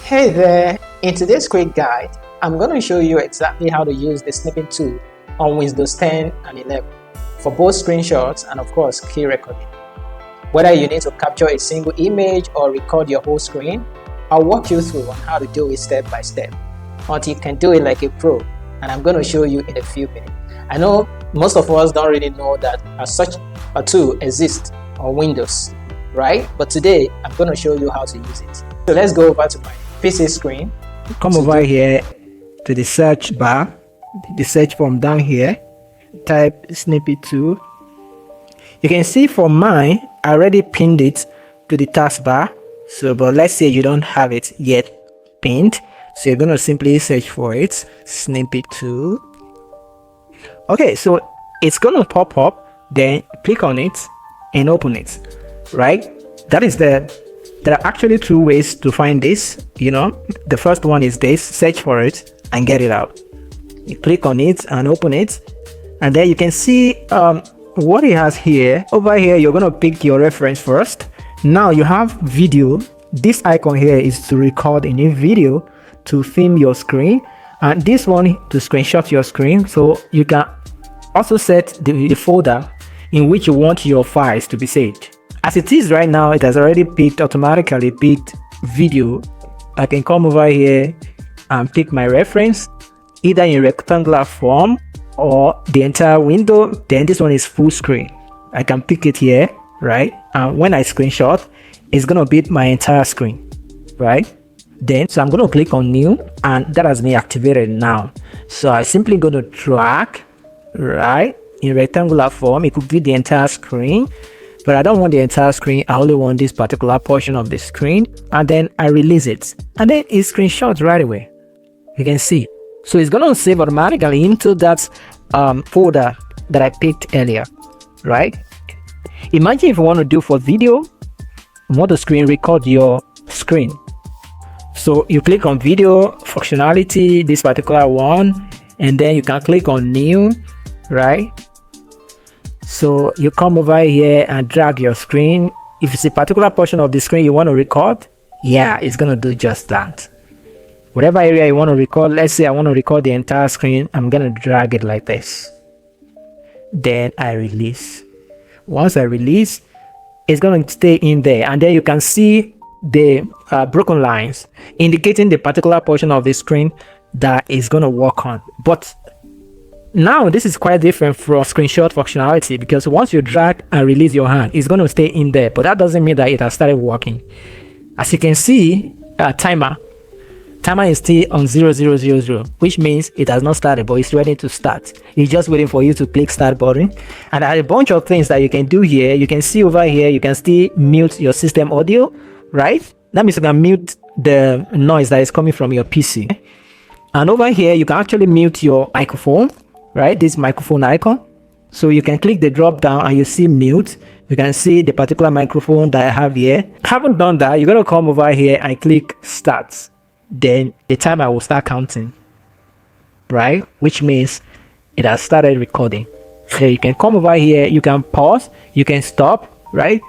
Hey there! In today's quick guide, I'm going to show you exactly how to use the snipping tool on Windows 10 and 11 for both screenshots and of course key recording. Whether you need to capture a single image or record your whole screen, I'll walk you through on how to do it step by step until you can do it like a pro, and I'm going to show you in a few minutes. I know most of us don't really know that such a tool exists on Windows, right? But today I'm going to show you how to use it. So let's go over to my PC screen. Come over here to the search bar, the search form down here, type Snipping Tool. You can see for mine, I already pinned it to the taskbar. So, but let's say you don't have it yet pinned. So you're going to simply search for it, Snipping Tool. Okay, so it's going to pop up, then click on it and open it, right? That is there are actually two ways to find this. The first one is this: search for it and get it out. You click on it and open it, and then you can see what it has here. Over here, you're going to pick your reference first. Now you have video. This icon here is to record a new video, to film your screen, and this one to screenshot your screen. So you can also set the folder in which you want your files to be saved. As it is right now, it has already automatically picked video. I can come over here and pick my reference, either in rectangular form or the entire window. Then this one is full screen. I can pick it here, right? And when I screenshot, it's going to be my entire screen, right? Then, so I'm going to click on new, and that has been activated now. So I'm simply going to drag, right, in rectangular form. It could be the entire screen, but I don't want the entire screen. I only want this particular portion of the screen, and then I release it, and then it screenshots right away. You can see. So it's going to save automatically into that folder that I picked earlier, right? Imagine if you want to do for video, you want to screen record your screen. So you click on video functionality, this particular one, and then you can click on new, right? So you come over here and drag your screen. If it's a particular portion of the screen you want to record, yeah, it's going to do just that. Whatever area you want to record, let's say I want to record the entire screen, I'm going to drag it like this. Then I release. Once I release, it's going to stay in there, and then you can see the broken lines indicating the particular portion of the screen that is going to work on. But now this is quite different from screenshot functionality, because once you drag and release your hand, it's going to stay in there, but that doesn't mean that it has started working. As you can see, timer is still on 0000, which means it has not started, but it's ready to start. It's just waiting for you to click start button. And there are a bunch of things that you can do here. You can see over here, you can still mute your system audio, right? That means you can mute the noise that is coming from your PC. And over here, you can actually mute your microphone, right? This microphone icon. So you can click the drop down and you see mute. You can see the particular microphone that I have here. Haven't done that, you're going to come over here and click start. Then the timer will start counting, right? Which means it has started recording. So you can come over here, you can pause, you can stop, right?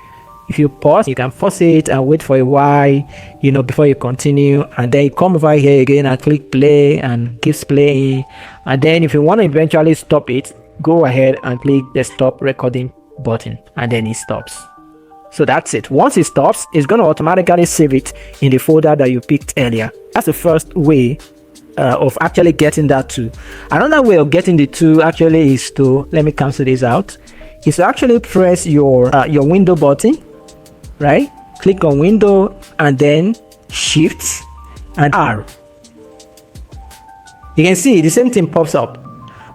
If you pause, you can pause it and wait for a while, before you continue, and then you come over here again and click play and keeps playing. And then if you want to eventually stop it, go ahead and click the stop recording button, and then it stops. So that's it. Once it stops, it's going to automatically save it in the folder that you picked earlier. That's the first way of actually getting that tool. Another way of getting the tool actually is to, let me cancel this out, is to actually press your window button, right? Click on window and then shift and R. You can see the same thing pops up,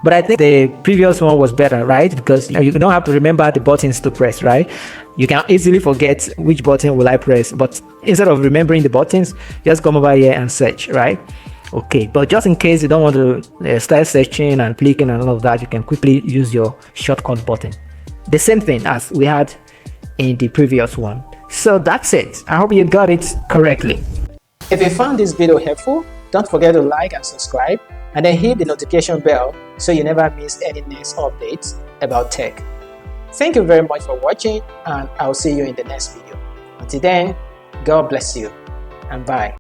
but I think the previous one was better, right? Because you don't have to remember the buttons to press, right? You can easily forget which button will I press, but instead of remembering the buttons, just come over here and search, right? Okay, but just in case you don't want to start searching and clicking and all of that, you can quickly use your shortcut button. The same thing as we had in the previous one. So that's it. I hope you got it correctly. If you found this video helpful, don't forget to like and subscribe, and then hit the notification bell so you never miss any next updates about tech. Thank you very much for watching, and I'll see you in the next video. Until then, God bless you, and bye.